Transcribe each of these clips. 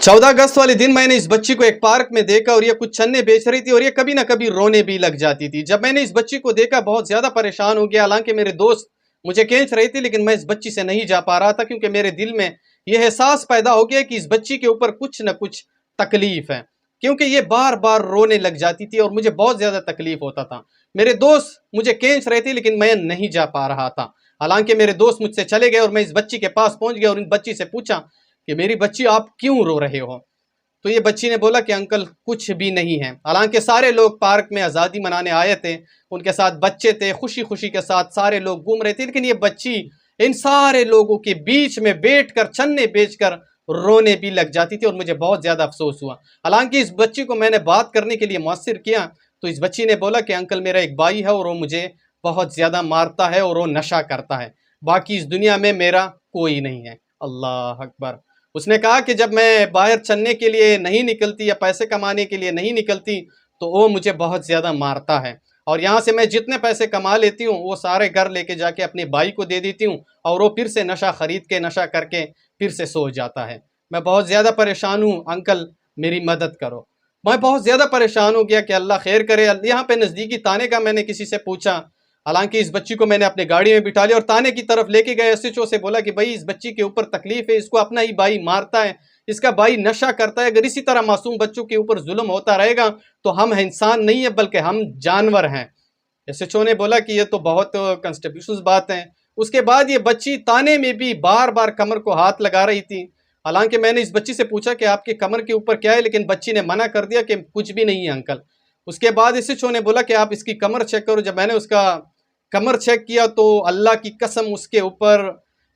14 अगस्त वाले दिन मैंने इस बच्ची को एक पार्क में देखा और ये कुछ चन्ने बेच रही थी और ये कभी ना कभी रोने भी लग जाती थी। जब मैंने इस बच्ची को देखा बहुत ज़्यादा परेशान हो गया। हालांकि मेरे दोस्त मुझे खींच रहे थे लेकिन मैं इस बच्ची से नहीं जा पा रहा था, क्योंकि मेरे दिल में यह एहसास पैदा हो गया कि इस बच्ची के ऊपर कुछ न कुछ तकलीफ है, क्योंकि ये बार बार रोने लग जाती थी और मुझे बहुत ज़्यादा तकलीफ होता था। मेरे दोस्त मुझे खींच रहे थे लेकिन मैं नहीं जा पा रहा था। हालांकि मेरे दोस्त मुझसे चले गए और मैं इस बच्ची के पास पहुंच गया और इन बच्ची से पूछा कि मेरी बच्ची आप क्यों रो रहे हो। तो ये बच्ची ने बोला कि अंकल कुछ भी नहीं है। हालांकि सारे लोग पार्क में आज़ादी मनाने आए थे, उनके साथ बच्चे थे, खुशी खुशी के साथ सारे लोग घूम रहे थे, लेकिन ये बच्ची इन सारे लोगों के बीच में बैठकर चन्ने बेचकर रोने भी लग जाती थी और मुझे बहुत ज़्यादा अफसोस हुआ। हालांकि इस बच्ची को मैंने बात करने के लिए मौसर किया तो इस बच्ची ने बोला कि अंकल मेरा एक भाई है और वो मुझे बहुत ज़्यादा मारता है और वो नशा करता है, बाकी इस दुनिया में मेरा कोई नहीं है। अल्लाह अकबर। उसने कहा कि जब मैं बाहर चलने के लिए नहीं निकलती या पैसे कमाने के लिए नहीं निकलती तो वो मुझे बहुत ज़्यादा मारता है, और यहाँ से मैं जितने पैसे कमा लेती हूँ वो सारे घर लेके जाके अपने भाई को दे देती हूँ और वो फिर से नशा ख़रीद के नशा करके फिर से सो जाता है। मैं बहुत ज़्यादा परेशान हूँ अंकल, मेरी मदद करो। मैं बहुत ज़्यादा परेशान हो गया कि अल्लाह खैर करे। यहाँ पे नज़दीकी थाने का मैंने किसी से पूछा। हालांकि इस बच्ची को मैंने अपने गाड़ी में बिठा लिया और थाने की तरफ लेके गए। एसएचओ से बोला कि भाई इस बच्ची के ऊपर तकलीफ है, इसको अपना ही भाई मारता है, इसका भाई नशा करता है। अगर इसी तरह मासूम बच्चों के ऊपर जुल्म होता रहेगा तो हम इंसान नहीं है बल्कि हम जानवर हैं। एसएचओ ने बोला कि ये तो बहुत कंस्टिट्यूशनल बात है। उसके बाद ये बच्ची ताने में भी बार बार कमर को हाथ लगा रही थी। हालांकि मैंने इस बच्ची से पूछा कि आपके कमर के ऊपर क्या है, लेकिन बच्ची ने मना कर दिया कि कुछ भी नहीं है अंकल। उसके बाद एसएचओ ने बोला कि आप इसकी कमर चेक करो। जब मैंने उसका कमर चेक किया तो अल्लाह की कसम उसके ऊपर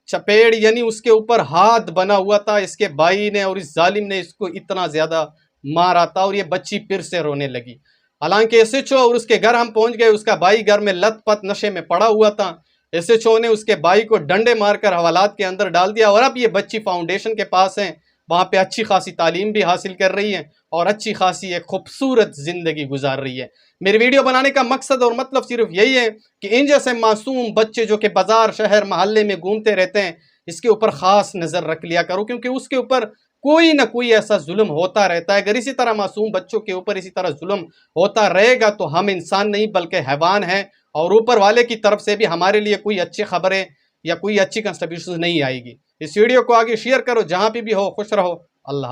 चपेड़ यानी उसके ऊपर हाथ बना हुआ था इसके भाई ने, और इस जालिम ने इसको इतना ज़्यादा मारा था और ये बच्ची फिर से रोने लगी। हालांकि एसएचओ और उसके घर हम पहुंच गए। उसका भाई घर में लत-पत नशे में पड़ा हुआ था। एसएचओ ने उसके भाई को डंडे मारकर हवालात के अंदर डाल दिया और अब ये बच्ची फाउंडेशन के पास है, वहाँ पे अच्छी खासी तालीम भी हासिल कर रही है और अच्छी खासी एक खूबसूरत ज़िंदगी गुजार रही है। मेरी वीडियो बनाने का मकसद और मतलब सिर्फ यही है कि इन जैसे मासूम बच्चे जो कि बाज़ार शहर महल्ले में घूमते रहते हैं, इसके ऊपर ख़ास नज़र रख लिया करो, क्योंकि उसके ऊपर कोई ना कोई ऐसा जुल्म होता रहता है। अगर इसी तरह मासूम बच्चों के ऊपर इसी तरह जुल्म होता रहेगा तो हम इंसान नहीं बल्कि हैवान हैं, और ऊपर वाले की तरफ से भी हमारे लिए कोई अच्छी खबरें या कोई अच्छी कंट्रीब्यूशन नहीं आएगी। इस वीडियो को आगे शेयर करो, जहाँ पे भी हो खुश रहो। अल्लाह।